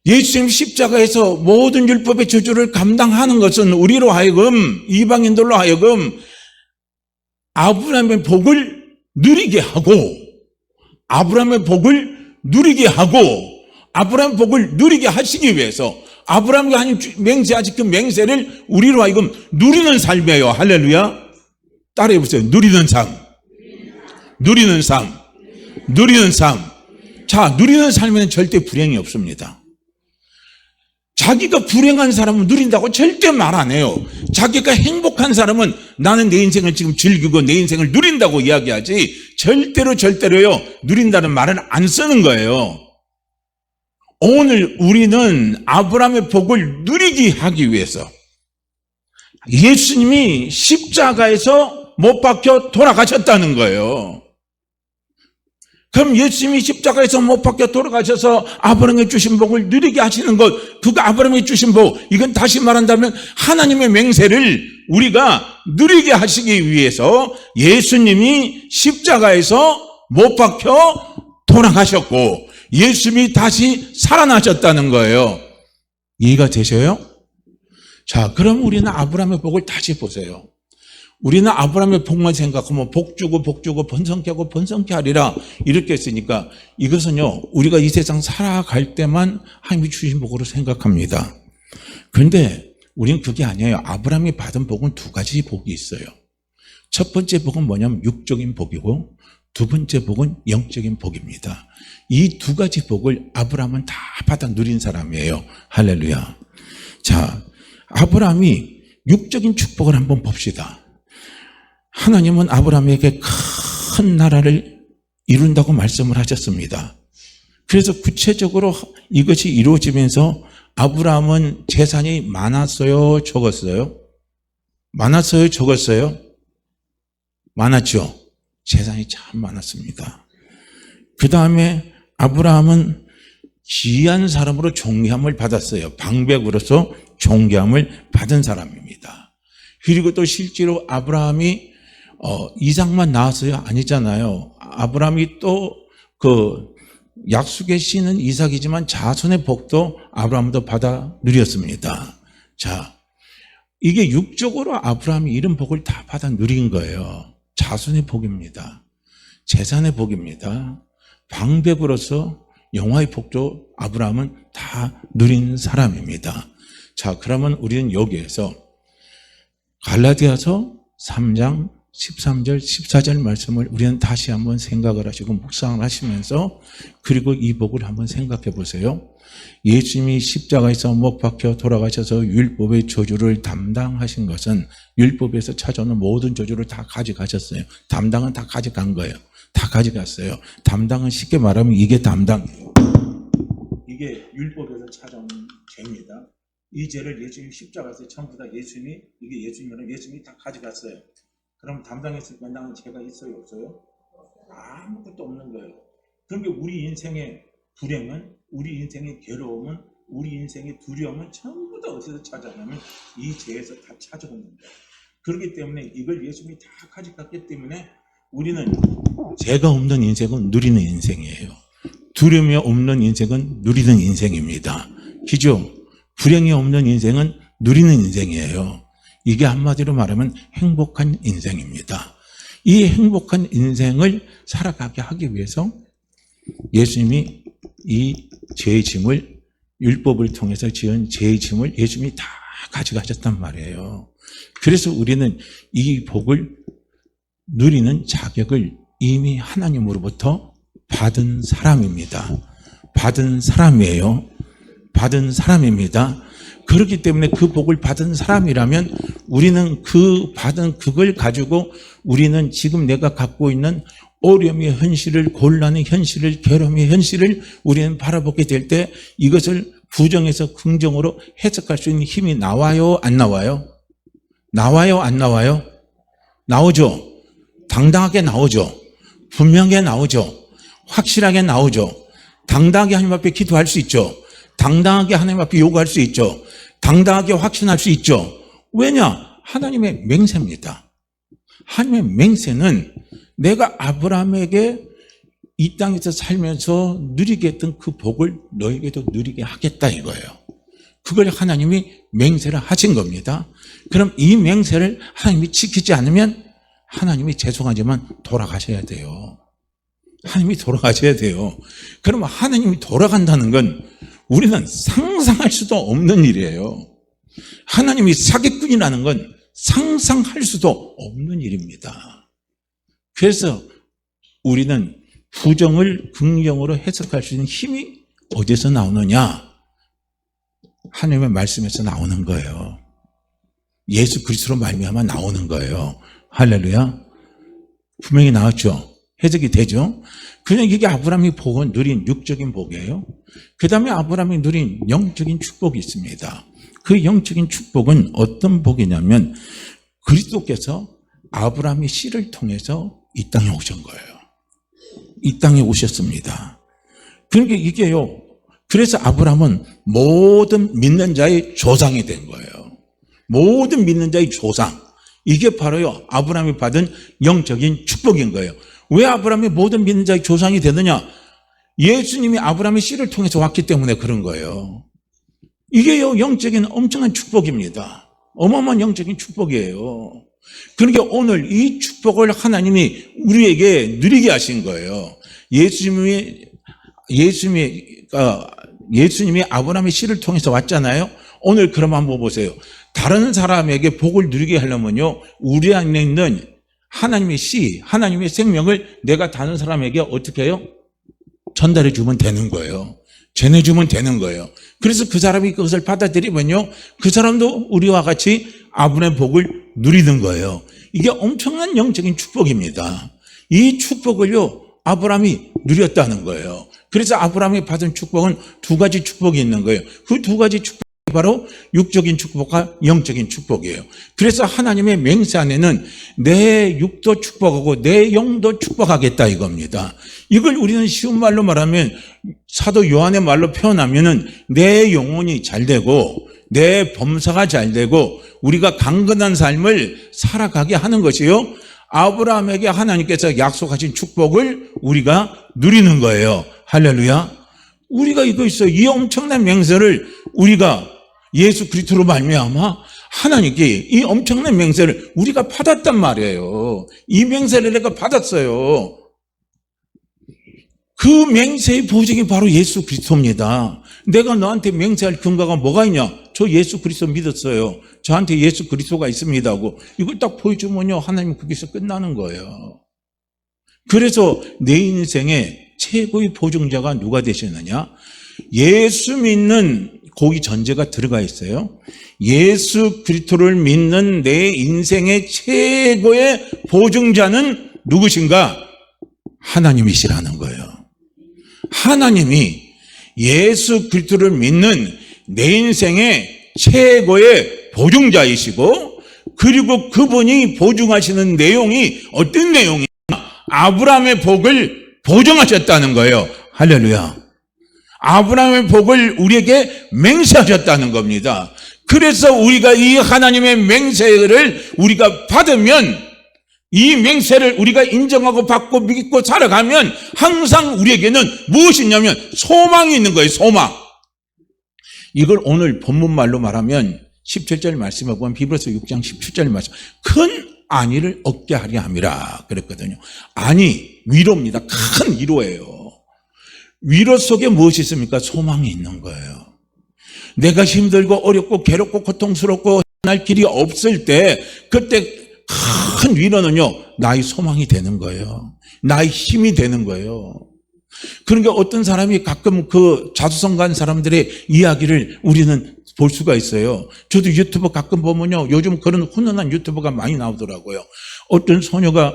예수님 십자가에서 모든 율법의 저주를 감당하는 것은 우리로 하여금, 이방인들로 하여금 아브라함의 복을 누리게 하고, 아브라함의 복을 누리게 하고, 아브라함의 복을 누리게 하시기 위해서 아브라함이 하나님 맹세하신 그 맹세를 우리로 하여금 누리는 삶이에요. 할렐루야. 따라해 보세요. 누리는 삶. 누리는 삶. 누리는 삶. 자, 누리는 삶에는 절대 불행이 없습니다. 자기가 불행한 사람은 누린다고 절대 말 안 해요. 자기가 행복한 사람은 나는 내 인생을 지금 즐기고 내 인생을 누린다고 이야기하지, 절대로요, 누린다는 말은 안 쓰는 거예요. 오늘 우리는 아브라함의 복을 누리게 하기 위해서 예수님이 십자가에서 못 박혀 돌아가셨다는 거예요. 그럼 예수님이 십자가에서 못 박혀 돌아가셔서 아브라함에게 주신 복을 누리게 하시는 것, 그거 아브라함에게 주신 복, 이건 다시 말한다면 하나님의 맹세를 우리가 누리게 하시기 위해서 예수님이 십자가에서 못 박혀 돌아가셨고 예수님이 다시 살아나셨다는 거예요. 이해가 되셔요? 자, 그럼 우리는 아브라함의 복을 다시 보세요. 우리는 아브라함의 복만 생각하면 복 주고 번성케 하고 번성케 하리라 이렇게 했으니까 이것은요, 우리가 이 세상 살아갈 때만 하나님이 주신 복으로 생각합니다. 그런데 우리는 그게 아니에요. 아브라함이 받은 복은 두 가지 복이 있어요. 첫 번째 복은 뭐냐면 육적인 복이고, 두 번째 복은 영적인 복입니다. 이 두 가지 복을 아브라함은 다 받아 누린 사람이에요. 할렐루야. 자, 아브라함이 육적인 축복을 한번 봅시다. 하나님은 아브라함에게 큰 나라를 이룬다고 말씀을 하셨습니다. 그래서 구체적으로 이것이 이루어지면서 아브라함은 재산이 많았어요, 적었어요? 많았어요, 적었어요? 많았죠. 재산이 참 많았습니다. 그 다음에 아브라함은 귀한 사람으로 존귀함을 받았어요. 방백으로서 존귀함을 받은 사람입니다. 그리고 또 실제로 아브라함이 이삭만 낳았어요? 아니잖아요. 아브라함이 또 그 약속의 씨는 이삭이지만 자손의 복도 아브라함도 받아 누렸습니다. 자, 이게 육적으로 아브라함이 이런 복을 다 받아 누린 거예요. 자손의 복입니다. 재산의 복입니다. 방백으로서 영화의 복도 아브라함은 다 누린 사람입니다. 자, 그러면 우리는 여기에서 갈라디아서 3장 13절, 14절 말씀을 우리는 다시 한번 생각을 하시고 묵상을 하시면서, 그리고 이 복을 한번 생각해 보세요. 예수님이 십자가에서 못 박혀 돌아가셔서 율법의 저주를 담당하신 것은 율법에서 찾아오는 모든 저주를 다 가져가셨어요. 담당은 다 가져간 거예요. 다 가져갔어요. 담당은 쉽게 말하면 이게 담당이에요. 이게 율법에서 찾아오는 죄입니다. 이 죄를 예수님 십자가에서 전부 다 예수님이 다 가져갔어요. 그럼 담당했을 때 나는 죄가 있어요, 없어요? 아무것도 없는 거예요. 그러니까 우리 인생의 불행은, 우리 인생의 괴로움은, 우리 인생의 두려움은 전부 다 어디서 찾아오냐면 이 죄에서 다 찾아오는 거예요. 그렇기 때문에 이걸 예수님이 다 가져갔기 때문에 우리는 죄가 없는 인생은 누리는 인생이에요. 두려움이 없는 인생은 누리는 인생입니다. 그죠? 불행이 없는 인생은 누리는 인생이에요. 이게 한마디로 말하면 행복한 인생입니다. 이 행복한 인생을 살아가게 하기 위해서 예수님이 이 죄의 짐을, 율법을 통해서 지은 죄의 짐을 예수님이 다 가져가셨단 말이에요. 그래서 우리는 이 복을 누리는 자격을 이미 하나님으로부터 받은 사람입니다. 받은 사람이에요. 받은 사람입니다. 그렇기 때문에 그 복을 받은 사람이라면 우리는 그 받은 그걸 가지고 우리는 지금 내가 갖고 있는 어려움의 현실을, 곤란의 현실을, 괴로움의 현실을 우리는 바라보게 될 때 이것을 부정에서 긍정으로 해석할 수 있는 힘이 나와요, 안 나와요? 나와요, 안 나와요? 나오죠. 당당하게 나오죠. 분명하게 나오죠. 확실하게 나오죠. 당당하게 하나님 앞에 기도할 수 있죠. 당당하게 하나님 앞에 요구할 수 있죠. 당당하게 확신할 수 있죠. 왜냐? 하나님의 맹세입니다. 하나님의 맹세는 내가 아브라함에게 이 땅에서 살면서 누리게 했던 그 복을 너에게도 누리게 하겠다 이거예요. 그걸 하나님이 맹세를 하신 겁니다. 그럼 이 맹세를 하나님이 지키지 않으면 하나님이 죄송하지만 돌아가셔야 돼요. 하나님이 돌아가셔야 돼요. 그럼 하나님이 돌아간다는 건 우리는 상상할 수도 없는 일이에요. 하나님이 사기꾼이라는 건 상상할 수도 없는 일입니다. 그래서 우리는 부정을 긍정으로 해석할 수 있는 힘이 어디서 나오느냐? 하나님의 말씀에서 나오는 거예요. 예수 그리스도로 말미암아 나오는 거예요. 할렐루야. 분명히 나왔죠. 해석이 되죠. 그냥 이게 아브라함이 복은 누린 육적인 복이에요. 그 다음에 아브라함이 누린 영적인 축복이 있습니다. 그 영적인 축복은 어떤 복이냐면 그리스도께서 아브라함의 씨를 통해서 이 땅에 오신 거예요. 이 땅에 오셨습니다. 그러니까 이게요. 그래서 아브라함은 모든 믿는 자의 조상이 된 거예요. 모든 믿는 자의 조상. 이게 바로요. 아브라함이 받은 영적인 축복인 거예요. 왜 아브라함이 모든 믿는 자의 조상이 되느냐? 예수님이 아브라함의 씨를 통해서 왔기 때문에 그런 거예요. 이게요. 영적인 엄청난 축복입니다. 어마어마한 영적인 축복이에요. 그러니까 오늘 이 축복을 하나님이 우리에게 누리게 하신 거예요. 예수님이 아브라함의 씨를 통해서 왔잖아요. 오늘 그럼 한번 보세요. 다른 사람에게 복을 누리게 하려면요. 우리 안에 있는 하나님의 씨, 하나님의 생명을 내가 다른 사람에게 어떻게 해요? 전달해 주면 되는 거예요. 전해주면 되는 거예요. 그래서 그 사람이 그것을 받아들이면요. 그 사람도 우리와 같이 아브라함의 복을 누리는 거예요. 이게 엄청난 영적인 축복입니다. 이 축복을요. 아브라함이 누렸다는 거예요. 그래서 아브라함이 받은 축복은 두 가지 축복이 있는 거예요. 그 두 가지 축복이 바로 육적인 축복과 영적인 축복이에요. 그래서 하나님의 맹세 안에는 내 육도 축복하고 내 영도 축복하겠다 이겁니다. 이걸 우리는 쉬운 말로 말하면 사도 요한의 말로 표현하면은 내 영혼이 잘 되고 내 범사가 잘 되고 우리가 강건한 삶을 살아가게 하는 것이요. 아브라함에게 하나님께서 약속하신 축복을 우리가 누리는 거예요. 할렐루야. 우리가 이거 있어요. 이 엄청난 맹세를 우리가 예수 그리스도로 말미암아 하나님께 이 엄청난 맹세를 우리가 받았단 말이에요. 이 맹세를 내가 받았어요. 그 맹세의 보증이 바로 예수 그리스도입니다. 내가 너한테 맹세할 근거가 뭐가 있냐? 저 예수 그리스도 믿었어요. 저한테 예수 그리스도가 있습니다 하고 이걸 딱 보여주면요. 하나님 거기서 끝나는 거예요. 그래서 내 인생의 최고의 보증자가 누가 되시느냐? 예수 믿는 거기 전제가 들어가 있어요. 예수 그리스도를 믿는 내 인생의 최고의 보증자는 누구신가? 하나님이시라는 거예요. 하나님이 예수 그리스도를 믿는 내 인생의 최고의 보증자이시고 그리고 그분이 보증하시는 내용이 어떤 내용이냐? 아브라함의 복을 보증하셨다는 거예요. 할렐루야. 아브라함의 복을 우리에게 맹세하셨다는 겁니다. 그래서 우리가 이 하나님의 맹세를 우리가 받으면 이 맹세를 우리가 인정하고 받고 믿고 살아가면 항상 우리에게는 무엇이 있냐면 소망이 있는 거예요. 소망. 이걸 오늘 본문말로 말하면 17절 말씀에 보면 비브리서 6장 17절 말씀 큰 안위를 얻게 하려 함이라 그랬거든요. 안위, 위로입니다. 큰 위로예요. 위로 속에 무엇이 있습니까? 소망이 있는 거예요. 내가 힘들고 어렵고 괴롭고 고통스럽고 날 길이 없을 때 그때 큰 위로는요. 나의 소망이 되는 거예요. 나의 힘이 되는 거예요. 그러니까 어떤 사람이 가끔 그 자수성 간 사람들의 이야기를 우리는 볼 수가 있어요. 저도 유튜브 가끔 보면요, 요즘 그런 훈훈한 유튜브가 많이 나오더라고요. 어떤 소녀가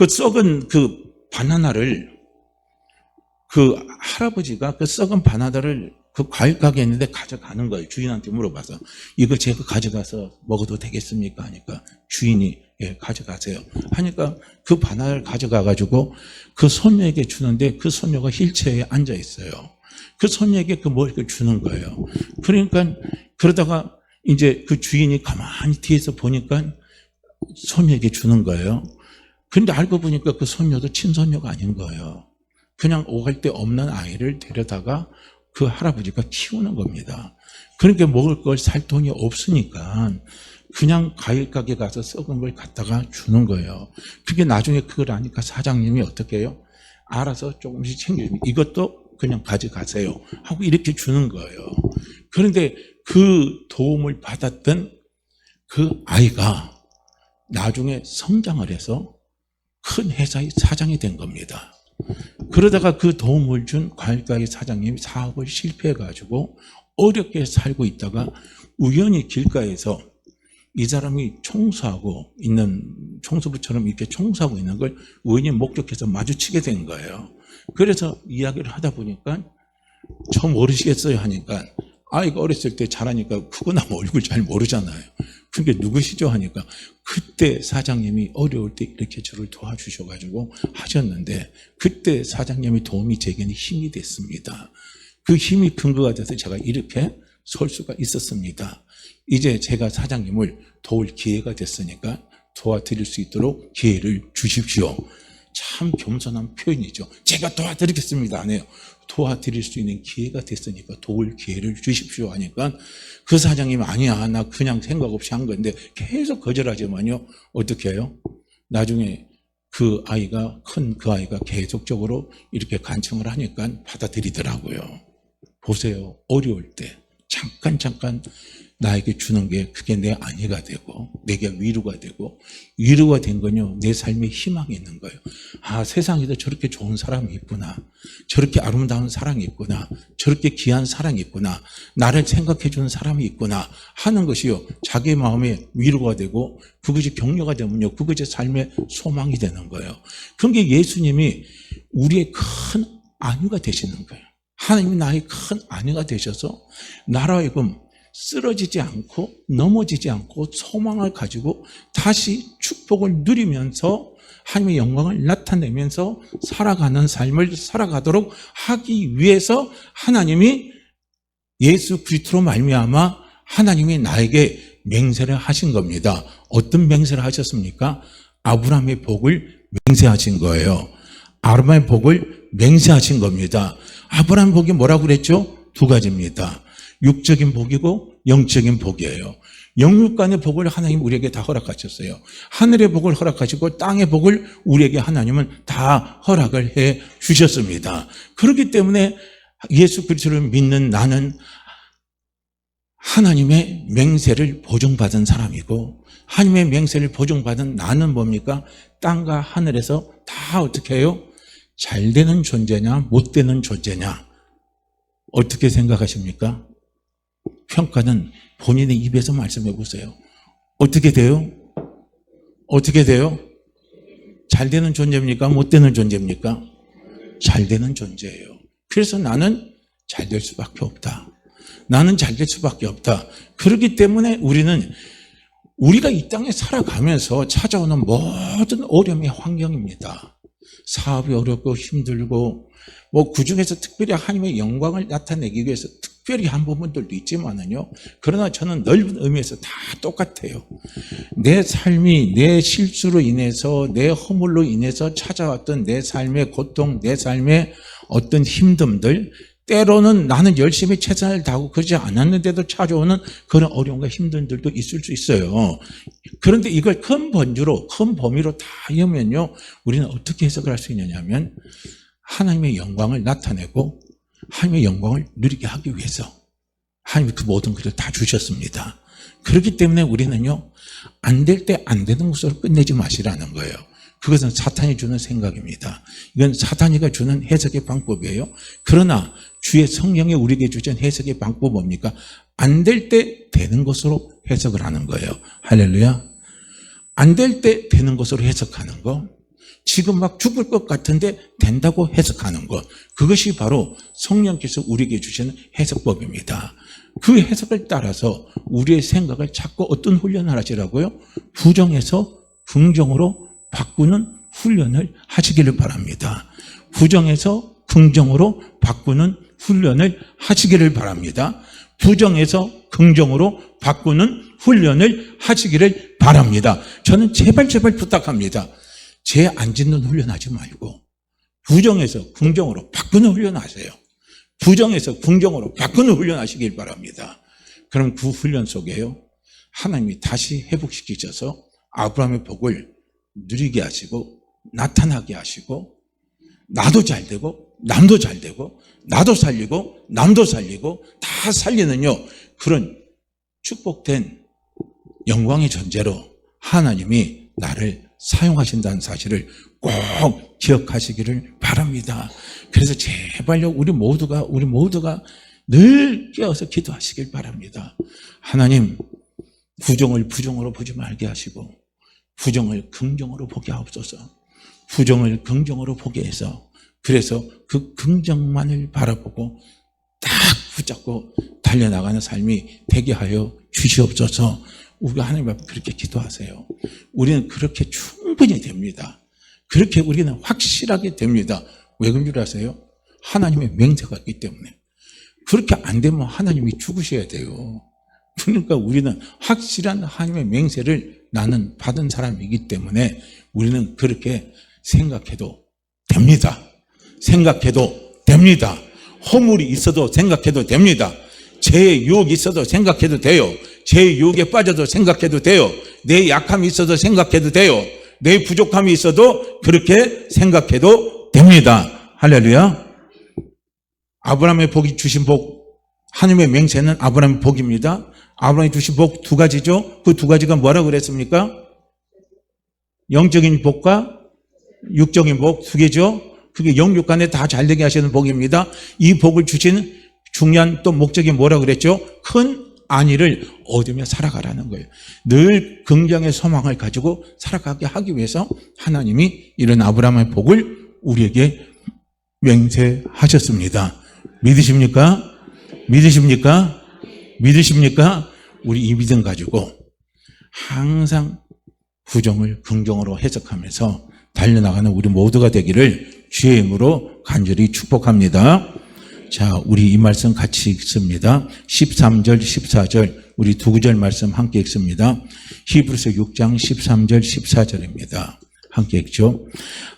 썩은 바나나를, 할아버지가 썩은 바나나를 과일 가게에 있는데 가져가는 거예요. 주인한테 물어봐서. 이거 제가 가져가서 먹어도 되겠습니까? 하니까 주인이 예, 가져가세요. 하니까 그 바나나를 가져가가지고 그 손녀에게 주는데 그 손녀가 휠체어에 앉아 있어요. 그 손녀에게 뭘 주는 거예요. 그러니까 그러다가 이제 그 주인이 가만히 뒤에서 보니까 손녀에게 주는 거예요. 근데 알고 보니까 그 손녀도 친손녀가 아닌 거예요. 그냥 오갈 데 없는 아이를 데려다가 그 할아버지가 키우는 겁니다. 그러니까 먹을 걸 살 돈이 없으니까 그냥 과일 가게 가서 썩은 걸 갖다가 주는 거예요. 그게 나중에 그걸 아니까 사장님이 어떻게 해요? 알아서 조금씩 챙겨줍니다. 이것도 그냥 가져가세요 하고 이렇게 주는 거예요. 그런데 그 도움을 받았던 그 아이가 나중에 성장을 해서 큰 회사의 사장이 된 겁니다. 그러다가 그 도움을 준 과일가게 사장님이 사업을 실패해가지고 어렵게 살고 있다가 우연히 길가에서 이 사람이 청소부처럼 이렇게 청소하고 있는 걸 우연히 목격해서 마주치게 된 거예요. 그래서 이야기를 하다 보니까 저 모르시겠어요 하니까 아이가 어렸을 때 자라니까 크고 나면 얼굴 잘 모르잖아요. 그러니까 누구시죠 하니까 그때 사장님이 어려울 때 이렇게 저를 도와주셔가지고 하셨는데 그때 사장님의 도움이 제게는 힘이 됐습니다. 그 힘이 근거가 돼서 제가 이렇게 설 수가 있었습니다. 이제 제가 사장님을 도울 기회가 됐으니까 도와드릴 수 있도록 기회를 주십시오. 참 겸손한 표현이죠. 제가 도와드리겠습니다 안 해요. 도와드릴 수 있는 기회가 됐으니까 도울 기회를 주십시오 하니까 그 사장님이 아니야 나 그냥 생각 없이 한 건데 계속 거절하지만요 어떻게 해요? 나중에 그 아이가 계속적으로 이렇게 간청을 하니까 받아들이더라고요. 보세요. 어려울 때 잠깐 나에게 주는 게 그게 내 안위가 되고 내게 위로가 되고 위로가 된 건요 내 삶에 희망이 있는 거예요. 아 세상에도 저렇게 좋은 사람이 있구나. 저렇게 아름다운 사랑이 있구나. 저렇게 귀한 사랑이 있구나. 나를 생각해 주는 사람이 있구나 하는 것이요 자기 마음에 위로가 되고 그것이 격려가 되면요 그것이 삶의 소망이 되는 거예요. 그런 게 예수님이 우리의 큰 안위가 되시는 거예요. 하나님이 나의 큰 안위가 되셔서 나로 하여금 쓰러지지 않고 넘어지지 않고 소망을 가지고 다시 축복을 누리면서 하나님의 영광을 나타내면서 살아가는 삶을 살아가도록 하기 위해서 하나님이 예수 그리스도로 말미암아 하나님이 나에게 맹세를 하신 겁니다. 어떤 맹세를 하셨습니까? 아브라함의 복을 맹세하신 거예요. 아브라함의 복을 맹세하신 겁니다. 아브라함 복이 뭐라고 그랬죠? 두 가지입니다. 육적인 복이고 영적인 복이에요. 영육간의 복을 하나님 우리에게 다 허락하셨어요. 하늘의 복을 허락하시고 땅의 복을 우리에게 하나님은 다 허락을 해 주셨습니다. 그렇기 때문에 예수 그리스도를 믿는 나는 하나님의 맹세를 보증받은 사람이고 하나님의 맹세를 보증받은 나는 뭡니까? 땅과 하늘에서 다 어떻게 해요? 잘 되는 존재냐 못 되는 존재냐 어떻게 생각하십니까? 평가는 본인의 입에서 말씀해 보세요. 어떻게 돼요? 어떻게 돼요? 잘 되는 존재입니까? 못 되는 존재입니까? 잘 되는 존재예요. 그래서 나는 잘 될 수밖에 없다. 나는 잘 될 수밖에 없다. 그렇기 때문에 우리가 이 땅에 살아가면서 찾아오는 모든 어려움의 환경입니다. 사업이 어렵고 힘들고 그중에서 특별히 하나님의 영광을 나타내기 위해서 특별히 한 부분들도 있지만은요. 그러나 저는 넓은 의미에서 다 똑같아요. 내 삶이 내 실수로 인해서 내 허물로 인해서 찾아왔던 내 삶의 고통, 내 삶의 어떤 힘듦들 때로는 나는 열심히 최선을 다하고 그러지 않았는데도 찾아오는 그런 어려움과 힘듦들도 있을 수 있어요. 그런데 이걸 큰 범위로 다 하면요. 우리는 어떻게 해석을 할 수 있느냐 하면 하나님의 영광을 나타내고 하나님의 영광을 누리게 하기 위해서 하나님이 그 모든 것을 다 주셨습니다. 그렇기 때문에 우리는요. 안 될 때 안 되는 것으로 끝내지 마시라는 거예요. 그것은 사탄이 주는 생각입니다. 이건 사탄이가 주는 해석의 방법이에요. 그러나 주의 성령이 우리에게 주신 해석의 방법은 뭡니까? 안 될 때 되는 것으로 해석을 하는 거예요. 할렐루야. 안 될 때 되는 것으로 해석하는 거. 지금 막 죽을 것 같은데 된다고 해석하는 것. 그것이 바로 성령께서 우리에게 주시는 해석법입니다. 그 해석을 따라서 우리의 생각을 자꾸 어떤 훈련을 하시라고요? 부정에서 긍정으로 바꾸는 훈련을 하시기를 바랍니다. 부정에서 긍정으로 바꾸는 훈련을 하시기를 바랍니다. 부정에서 긍정으로 바꾸는 훈련을 하시기를 바랍니다. 저는 제발 부탁합니다. 죄 안 짓는 훈련하지 말고 부정에서 긍정으로 바꾸는 훈련하세요. 부정에서 긍정으로 바꾸는 훈련하시길 바랍니다. 그럼 그 훈련 속에요, 하나님이 다시 회복시키셔서 아브라함의 복을 누리게 하시고 나타나게 하시고 나도 잘 되고 남도 잘 되고 나도 살리고 남도 살리고 다 살리는요, 그런 축복된 영광의 존재로 하나님이 나를 사용하신다는 사실을 꼭 기억하시기를 바랍니다. 그래서 제발요, 우리 모두가 늘 깨어서 기도하시길 바랍니다. 하나님, 부정을 부정으로 보지 말게 하시고 부정을 긍정으로 보게 하옵소서. 부정을 긍정으로 보게 해서, 그래서 그 긍정만을 바라보고 딱 붙잡고 달려나가는 삶이 되게 하여 주시옵소서. 우리가 하나님 앞에 그렇게 기도하세요. 우리는 그렇게 충분히 됩니다. 그렇게 우리는 확실하게 됩니다. 왜 그런 줄 아세요? 하나님의 맹세가 있기 때문에. 그렇게 안 되면 하나님이 죽으셔야 돼요. 그러니까 우리는 확실한 하나님의 맹세를 나는 받은 사람이기 때문에 우리는 그렇게 생각해도 됩니다. 생각해도 됩니다. 허물이 있어도 생각해도 됩니다. 죄의 유혹이 있어도 생각해도 돼요. 죄의 유혹에 빠져도 생각해도 돼요. 내 약함이 있어도 생각해도 돼요. 내 부족함이 있어도 그렇게 생각해도 됩니다. 할렐루야. 아브라함의 복이 주신 복, 하나님의 맹세는 아브라함의 복입니다. 아브라함이 주신 복 두 가지죠. 그 두 가지가 뭐라고 그랬습니까? 영적인 복과 육적인 복 두 개죠. 그게 영육간에 다 잘되게 하시는 복입니다. 이 복을 주신 중요한 또 목적이 뭐라고 그랬죠? 큰 안위를 얻으며 살아가라는 거예요. 늘 긍정의 소망을 가지고 살아가게 하기 위해서 하나님이 이런 아브라함의 복을 우리에게 맹세하셨습니다. 믿으십니까? 믿으십니까? 믿으십니까? 우리 이 믿음 가지고 항상 부정을 긍정으로 해석하면서 달려나가는 우리 모두가 되기를 주의 이름으로 간절히 축복합니다. 자, 우리 이 말씀 같이 읽습니다. 13절, 14절, 우리 두 구절 말씀 함께 읽습니다. 히브리서 6장 13절, 14절입니다. 함께 읽죠.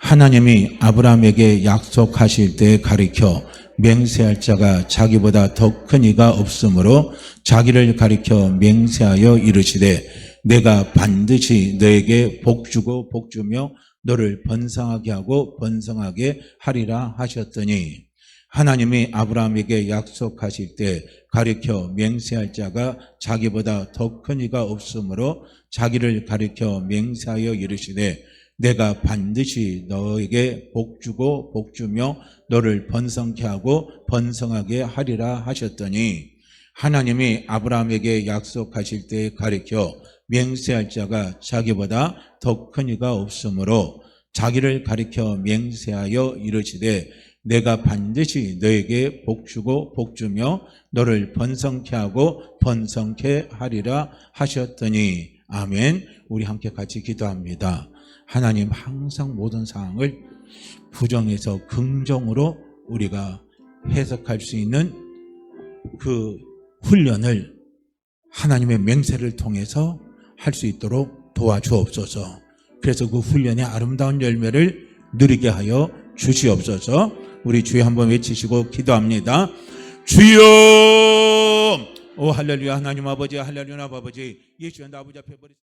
하나님이 아브라함에게 약속하실 때 가리켜 맹세할 자가 자기보다 더 큰 이가 없으므로 자기를 가리켜 맹세하여 이르시되 내가 반드시 너에게 복주고 복주며 너를 번성하게 하고 번성하게 하리라 하셨더니, 하나님이 아브라함에게 약속하실 때 가리켜 맹세할 자가 자기보다 더 큰 이가 없으므로 자기를 가리켜 맹세하여 이르시되 내가 반드시 너에게 복주고 복주며 너를 번성케 하고 번성하게 하리라 하셨더니, 하나님이 아브라함에게 약속하실 때 가리켜 맹세할 자가 자기보다 더 큰 이가 없으므로 자기를 가리켜 맹세하여 이르시되 내가 반드시 너에게 복주고 복주며 너를 번성케 하고 번성케 하리라 하셨더니. 아멘. 우리 함께 같이 기도합니다. 하나님, 항상 모든 상황을 부정에서 긍정으로 우리가 해석할 수 있는 그 훈련을 하나님의 맹세를 통해서 할 수 있도록 도와주옵소서. 그래서 그 훈련의 아름다운 열매를 누리게 하여 주시옵소서. 우리 주여 한번 외치시고 기도합니다. 주여! 오 할렐루야. 하나님 아버지, 할렐루야 아버지, 예수의 아버지 앞에 버리